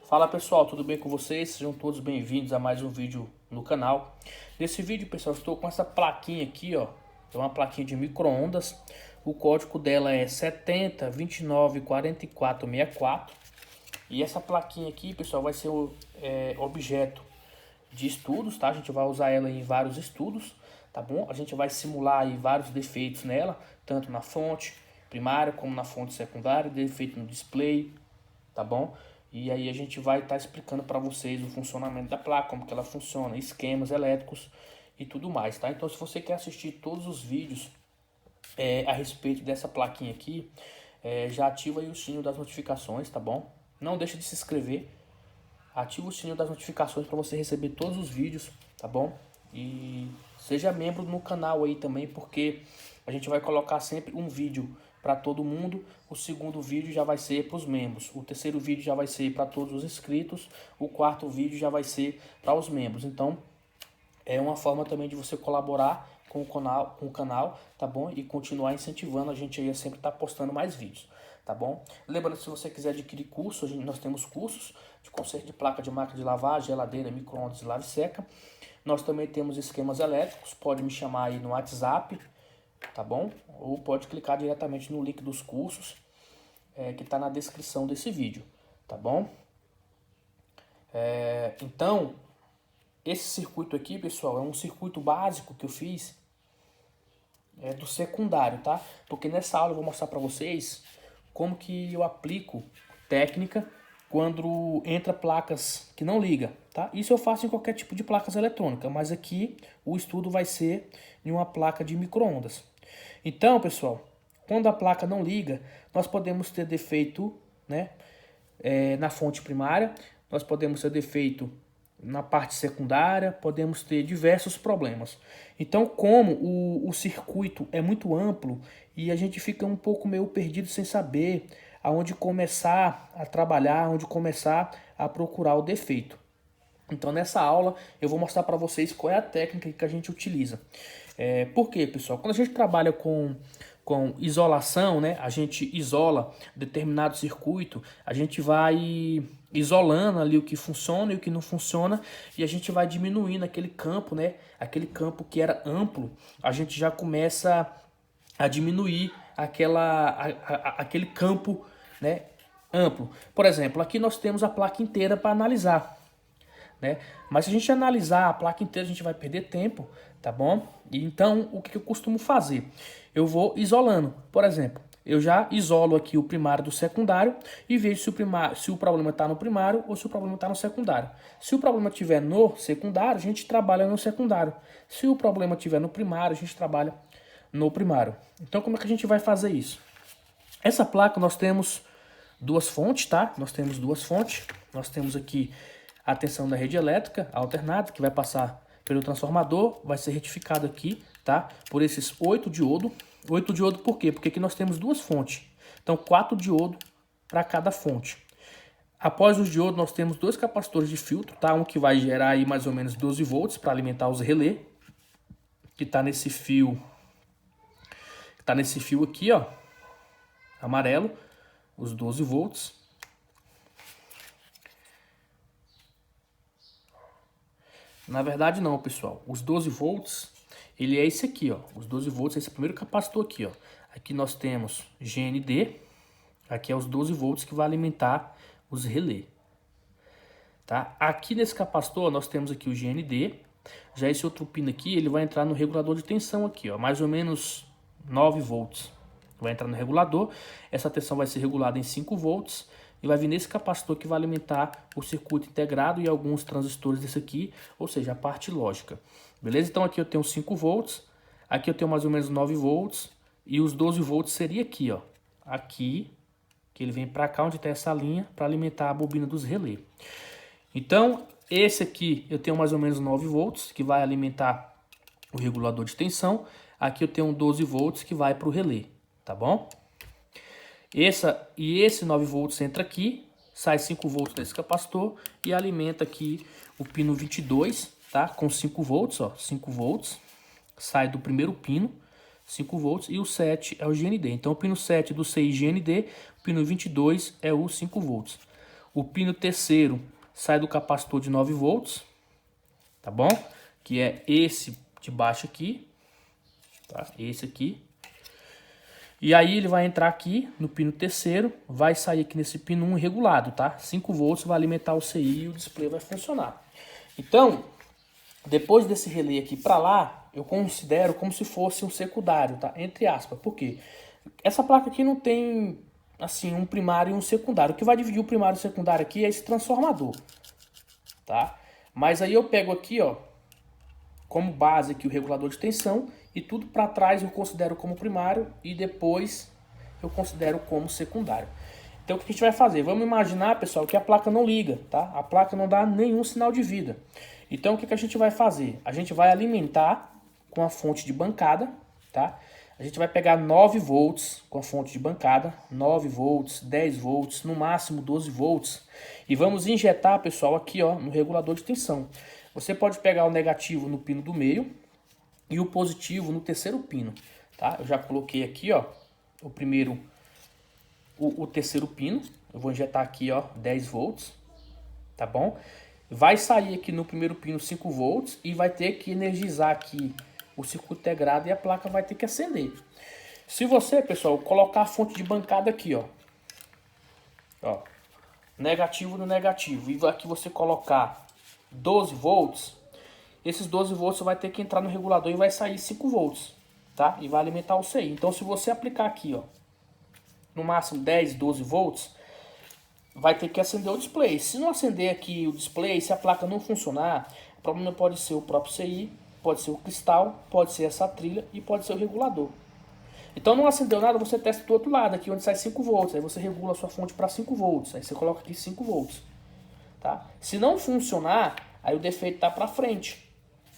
Fala pessoal, tudo bem com vocês? Sejam todos bem-vindos a mais um vídeo no canal. Nesse vídeo, pessoal, estou com essa plaquinha aqui, ó. É uma plaquinha de micro-ondas. O código dela é 70294464. E essa plaquinha aqui, pessoal, vai ser objeto de estudos, tá? A gente vai usar ela em vários estudos, tá bom? A gente vai simular aí vários defeitos nela, tanto na fonte primária como na fonte secundária, defeito no display, tá bom? E aí a gente vai estar explicando para vocês o funcionamento da placa, como que ela funciona, esquemas elétricos e tudo mais, tá? Então se você quer assistir todos os vídeos a respeito dessa plaquinha aqui, já ativa aí o sininho das notificações, tá bom? Não deixa de se inscrever, ativa o sininho das notificações para você receber todos os vídeos, tá bom? E seja membro no canal aí também, porque a gente vai colocar sempre um vídeo para todo mundo. O segundo vídeo já vai ser para os membros, o terceiro vídeo já vai ser para todos os inscritos, o quarto vídeo já vai ser para os membros. Então é uma forma também de você colaborar com o canal, tá bom? E continuar incentivando a gente aí a sempre estar postando mais vídeos, tá bom? Lembrando, se você quiser adquirir curso, nós temos cursos de conserto de placa de máquina de lavar, geladeira, micro-ondas e lave seca. Nós também temos esquemas elétricos, pode me chamar aí no WhatsApp, tá bom? Ou pode clicar diretamente no link dos cursos que está na descrição desse vídeo, tá bom? Então, esse circuito aqui, pessoal, é um circuito básico que eu fiz do secundário, tá? Porque nessa aula eu vou mostrar para vocês como que eu aplico técnica quando entra placas que não liga, tá? Isso eu faço em qualquer tipo de placas eletrônicas, mas aqui o estudo vai ser em uma placa de micro-ondas. Então, pessoal, quando a placa não liga, nós podemos ter defeito, né, na fonte primária, nós podemos ter defeito na parte secundária, podemos ter diversos problemas. Então, como o circuito é muito amplo e a gente fica um pouco meio perdido sem saber aonde começar a trabalhar, onde começar a procurar o defeito. Então, nessa aula, eu vou mostrar para vocês qual é a técnica que a gente utiliza. Por quê, pessoal? Quando a gente trabalha com isolação, né? A gente isola determinado circuito, a gente vai isolando ali o que funciona e o que não funciona, e a gente vai diminuindo aquele campo, né? Aquele campo que era amplo, a gente já começa a diminuir aquele campo, né, amplo. Por exemplo, aqui nós temos a placa inteira para analisar, né? Mas se a gente analisar a placa inteira, a gente vai perder tempo, tá bom? E então, o que eu costumo fazer? Eu vou isolando. Por exemplo, eu já isolo aqui o primário do secundário e vejo se o problema está no primário ou se o problema está no secundário. Se o problema estiver no secundário, a gente trabalha no secundário. Se o problema estiver no primário, a gente trabalha no primário. Então, como é que a gente vai fazer isso? Essa placa nós temos duas fontes, tá? Nós temos duas fontes. Nós temos aqui a tensão da rede elétrica alternada, que vai passar pelo transformador, vai ser retificado aqui, tá? Por esses 8 diodos. 8 diodos por quê? Porque aqui nós temos duas fontes. Então, 4 diodos para cada fonte. Após os diodos, nós temos dois capacitores de filtro, tá? Um que vai gerar aí mais ou menos 12 volts para alimentar os relés, que está nesse fio. Tá nesse fio aqui, ó, amarelo, os 12 volts. Na verdade não, pessoal. Os 12 volts, ele é esse aqui, ó. Os 12 volts é esse primeiro capacitor aqui, ó. Aqui nós temos GND. Aqui é os 12 volts que vai alimentar os relés. Tá? Aqui nesse capacitor nós temos aqui o GND. Já esse outro pino aqui, ele vai entrar no regulador de tensão aqui, ó. Mais ou menos 9 volts. Vai entrar no regulador. Essa tensão vai ser regulada em 5 volts. E vai vir nesse capacitor que vai alimentar o circuito integrado e alguns transistores desse aqui, ou seja, a parte lógica. Beleza? Então aqui eu tenho 5 volts, aqui eu tenho mais ou menos 9 volts, e os 12 volts seria aqui, ó. Aqui, que ele vem para cá, onde está essa linha, para alimentar a bobina dos relés. Então, esse aqui eu tenho mais ou menos 9 volts, que vai alimentar o regulador de tensão. Aqui eu tenho 12 volts, que vai para o relé, tá bom? Esse 9 volts entra aqui, sai 5 volts desse capacitor e alimenta aqui o pino 22, tá? Com 5 volts, ó, 5 volts, sai do primeiro pino, 5 volts, e o 7 é o GND. Então o pino 7 do 6 GND, o pino 22 é o 5 volts. O pino terceiro sai do capacitor de 9 volts, tá bom? Que é esse de baixo aqui, tá? Esse aqui. E aí ele vai entrar aqui no pino terceiro, vai sair aqui nesse pino 1 regulado, tá? 5 volts vai alimentar o CI e o display vai funcionar. Então, depois desse relé aqui para lá, eu considero como se fosse um secundário, tá? Entre aspas. Por quê? Essa placa aqui não tem, assim, um primário e um secundário. O que vai dividir o primário e o secundário aqui é esse transformador, tá? Mas aí eu pego aqui, ó, como base aqui o regulador de tensão e tudo para trás eu considero como primário e depois eu considero como secundário. Então o que a gente vai fazer? Vamos imaginar, pessoal, que a placa não liga, tá? A placa não dá nenhum sinal de vida. Então o que a gente vai fazer? A gente vai alimentar com a fonte de bancada, tá? A gente vai pegar 9 volts com a fonte de bancada, 9 volts, 10 volts, no máximo 12 volts. E vamos injetar, pessoal, aqui ó, no regulador de tensão. Você pode pegar o negativo no pino do meio e o positivo no terceiro pino, tá? Eu já coloquei aqui, ó, o primeiro, o terceiro pino. Eu vou injetar aqui, ó, 10 volts, tá bom? Vai sair aqui no primeiro pino 5 volts e vai ter que energizar aqui o circuito integrado e a placa vai ter que acender. Se você, pessoal, colocar a fonte de bancada aqui, ó, negativo no negativo, e aqui você colocar 12 volts, esses 12 volts vai ter que entrar no regulador e vai sair 5 volts, tá? E vai alimentar o CI. Então, se você aplicar aqui, ó, no máximo 10, 12 volts, vai ter que acender o display. Se não acender aqui o display, se a placa não funcionar, o problema pode ser o próprio CI, pode ser o cristal, pode ser essa trilha e pode ser o regulador. Então não acendeu nada, você testa do outro lado, aqui onde sai 5 volts. Aí você regula a sua fonte para 5 volts. Aí você coloca aqui 5 volts. Tá? Se não funcionar, aí o defeito está para frente.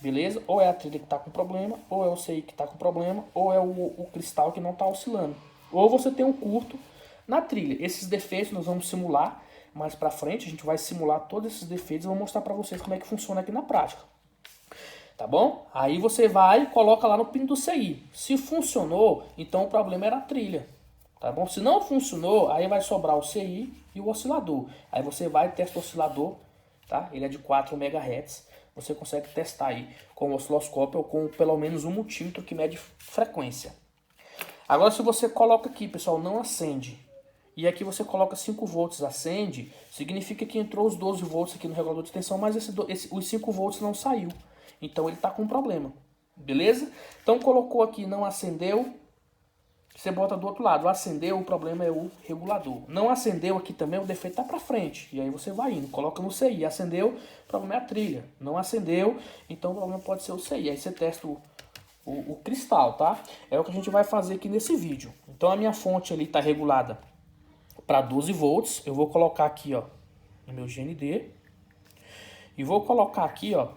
Beleza? Ou é a trilha que está com problema, ou é o CI que está com problema, ou é o cristal que não está oscilando. Ou você tem um curto na trilha. Esses defeitos nós vamos simular mais para frente. A gente vai simular todos esses defeitos e vou mostrar para vocês como é que funciona aqui na prática. Tá bom? Aí você vai e coloca lá no pino do CI. Se funcionou, então o problema era a trilha. Tá bom? Se não funcionou, aí vai sobrar o CI e o oscilador. Aí você vai e testa o oscilador, tá? Ele é de 4 MHz. Você consegue testar aí com o osciloscópio ou com pelo menos um multímetro que mede frequência. Agora se você coloca aqui, pessoal, não acende. E aqui você coloca 5 volts, acende, significa que entrou os 12 volts aqui no regulador de tensão, mas os 5 volts não saiu. Então ele está com um problema, beleza? Então colocou aqui, não acendeu, você bota do outro lado. Acendeu, o problema é o regulador. Não acendeu aqui também, o defeito está para frente. E aí você vai indo, coloca no CI. Acendeu, o problema é a trilha. Não acendeu, então o problema pode ser o CI. Aí você testa o cristal, tá? É o que a gente vai fazer aqui nesse vídeo. Então a minha fonte ali está regulada para 12 volts. Eu vou colocar aqui, ó, no meu GND. E vou colocar aqui, ó,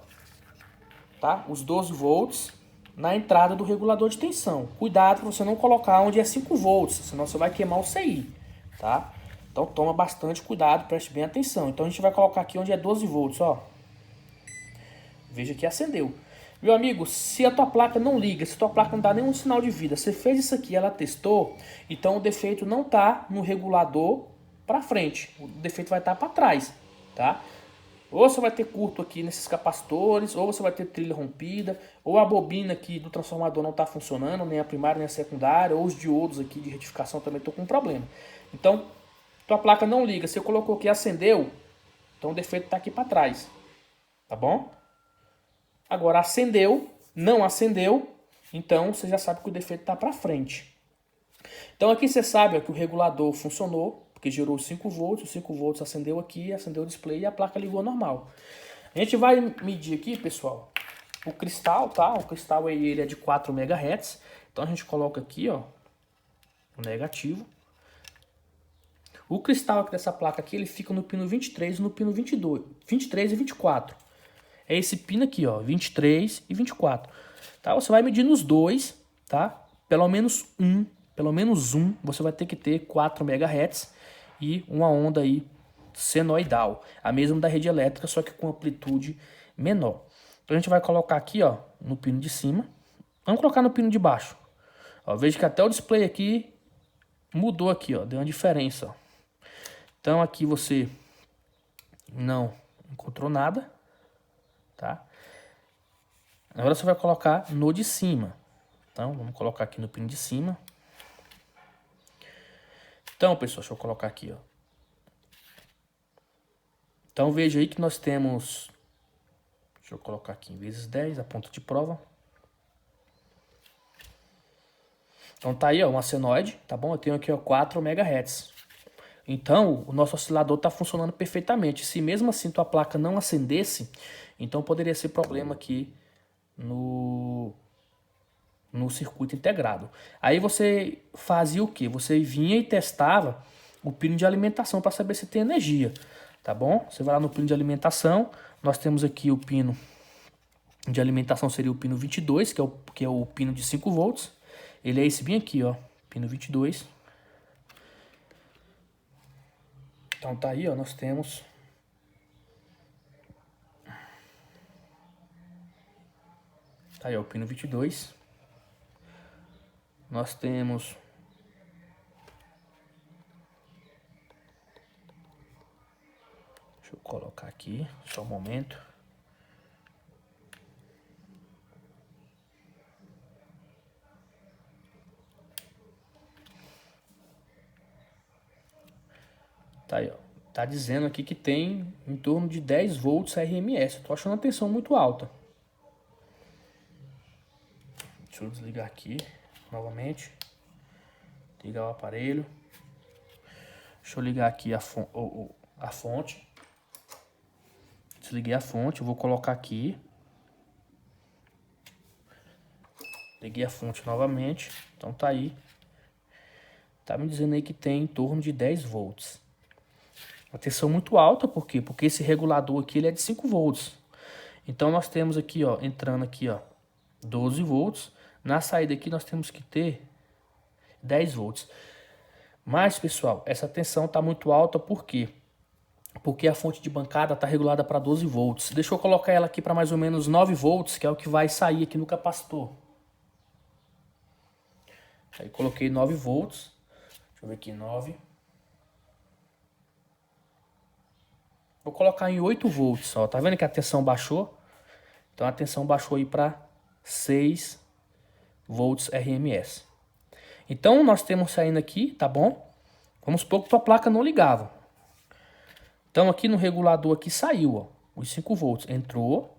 tá? Os 12 volts na entrada do regulador de tensão. Cuidado para você não colocar onde é 5 volts, senão você vai queimar o CI, tá? Então toma bastante cuidado, preste bem atenção. Então a gente vai colocar aqui onde é 12 volts, ó. Veja que acendeu. Meu amigo, se a tua placa não liga, se a tua placa não dá nenhum sinal de vida, você fez isso aqui, ela testou, então o defeito não tá no regulador para frente, o defeito vai estar para trás, tá? Ou você vai ter curto aqui nesses capacitores, ou você vai ter trilha rompida, ou a bobina aqui do transformador não está funcionando, nem a primária nem a secundária, ou os diodos aqui de retificação também estão com problema. Então, tua placa não liga, você colocou aqui acendeu, então o defeito está aqui para trás, tá bom? Agora acendeu, não acendeu, então você já sabe que o defeito está para frente. Então aqui você sabe ó, que o regulador funcionou, porque gerou 5 volts, os 5 volts acendeu aqui, acendeu o display e a placa ligou normal. A gente vai medir aqui, pessoal, o cristal, tá? O cristal aí, ele é de 4 MHz. Então a gente coloca aqui, ó, o negativo. O cristal aqui dessa placa aqui, ele fica no pino 23 e no pino 22, 23 e 24. É esse pino aqui, ó, 23 e 24. Tá? Você vai medir nos dois, tá? Pelo menos um, você vai ter que ter 4 MHz e uma onda aí senoidal, a mesma da rede elétrica, só que com amplitude menor. Então a gente vai colocar aqui, ó, no pino de cima. Vamos colocar no pino de baixo. Ó, veja que até o display aqui mudou aqui, ó, deu uma diferença, ó. Então aqui você Não encontrou nada, tá? Agora você vai colocar no de cima. Então, vamos colocar aqui no pino de cima. Então, pessoal, deixa eu colocar aqui, ó. Então, veja aí que nós temos... Deixa eu colocar aqui em vezes 10, a ponta de prova. Então, tá aí, ó, um senoide, tá bom? Eu tenho aqui, ó, 4 MHz. Então, o nosso oscilador tá funcionando perfeitamente. Se mesmo assim tua placa não acendesse, então poderia ser problema aqui no circuito integrado. Aí você fazia o que? Você vinha e testava o pino de alimentação para saber se tem energia, tá bom? Você vai lá no pino de alimentação, nós temos aqui o pino de alimentação, seria o pino 22, que é o pino de 5 volts. Ele é esse bem aqui, ó, pino 22. Então tá aí, ó, nós temos... Tá aí, ó, o pino 22. Nós temos... Deixa eu colocar aqui, só um momento. Tá aí, ó. Tá dizendo aqui que tem em torno de 10 volts RMS. Eu tô achando a tensão muito alta. Deixa eu desligar aqui novamente. Ligar o aparelho. Deixa eu ligar aqui a fonte. Desliguei a fonte, eu vou colocar aqui. Liguei a fonte novamente. Então tá aí. Tá me dizendo aí que tem em torno de 10 volts. Uma tensão muito alta, por quê? Porque esse regulador aqui ele é de 5 volts. Então nós temos aqui, ó, entrando aqui, ó, 12 volts. Na saída aqui nós temos que ter 10 volts. Mas, pessoal, essa tensão tá muito alta, por quê? Porque a fonte de bancada tá regulada para 12 volts. Deixa eu colocar ela aqui para mais ou menos 9 volts, que é o que vai sair aqui no capacitor. Aí coloquei 9 volts. Deixa eu ver aqui, 9. Vou colocar em 8 volts, ó. Tá vendo que a tensão baixou? Então a tensão baixou aí para 6 volts RMS. Então nós temos saindo aqui, tá bom? Vamos supor que tua placa não ligava. Então aqui no regulador aqui saiu, ó, os 5 volts. Entrou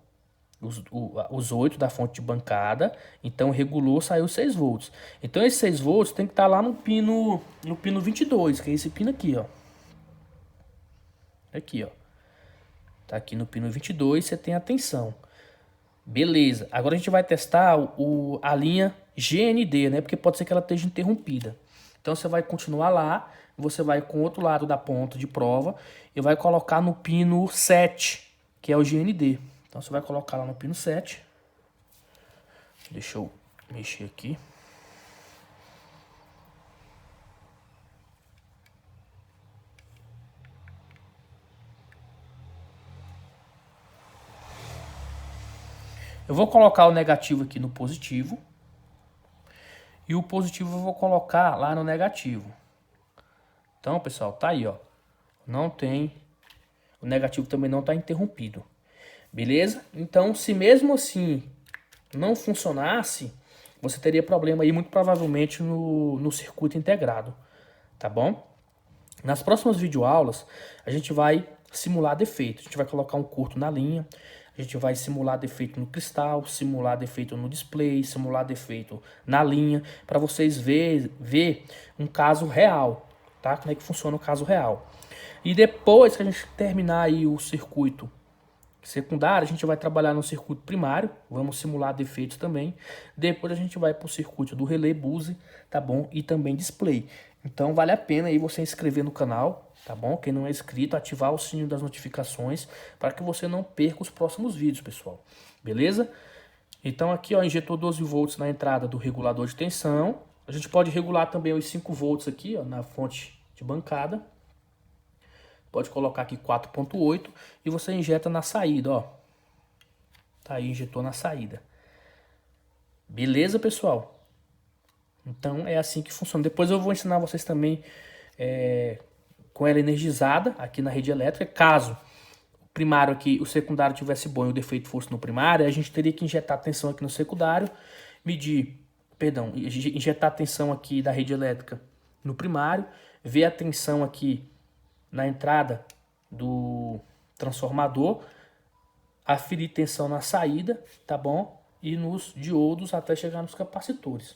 os 8 da fonte de bancada, então regulou, saiu 6 volts. Então esses 6 volts tem que estar lá no pino 22, que é esse pino aqui, ó. Aqui, ó. Tá aqui no pino 22, você tem a tensão. Beleza. Agora a gente vai testar a linha GND, né? Porque pode ser que ela esteja interrompida. Então você vai continuar lá, você vai com o outro lado da ponta de prova e vai colocar no pino 7, que é o GND. Então você vai colocar lá no pino 7. Deixa eu mexer aqui. Eu vou colocar o negativo aqui no positivo. E o positivo eu vou colocar lá no negativo. Então, pessoal, tá aí, ó. Não tem... O negativo também não tá interrompido. Beleza? Então, se mesmo assim não funcionasse, você teria problema aí muito provavelmente no circuito integrado. Tá bom? Nas próximas videoaulas, a gente vai simular defeito. A gente vai colocar um curto na linha. A gente vai simular defeito no cristal, simular defeito no display, simular defeito na linha, para vocês ver um caso real, tá? Como é que funciona o caso real. E depois que a gente terminar aí o circuito secundário, a gente vai trabalhar no circuito primário, vamos simular defeitos também. Depois a gente vai para o circuito do relé buzzer, tá bom? E também display. Então vale a pena aí você inscrever no canal, tá bom? Quem não é inscrito, ativar o sininho das notificações para que você não perca os próximos vídeos, pessoal. Beleza? Então aqui, ó, injetou 12 volts na entrada do regulador de tensão. A gente pode regular também os 5 volts aqui, ó, na fonte de bancada. Pode colocar aqui 4.8 e você injeta na saída, ó. Tá aí, injetou na saída. Beleza, pessoal? Então é assim que funciona. Depois eu vou ensinar vocês também com ela energizada aqui na rede elétrica. Caso primário aqui, o secundário tivesse bom e o defeito fosse no primário, a gente teria que injetar tensão aqui no secundário, injetar a tensão aqui da rede elétrica no primário, ver a tensão aqui na entrada do transformador, aferir tensão na saída, tá bom? E nos diodos até chegar nos capacitores.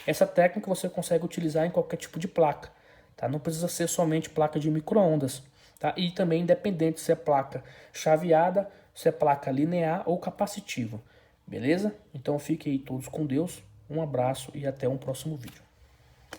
Essa técnica você consegue utilizar em qualquer tipo de placa, tá? Não precisa ser somente placa de micro-ondas, tá? E também independente se é placa chaveada, se é placa linear ou capacitiva, beleza? Então fiquem aí todos com Deus, um abraço e até um próximo vídeo.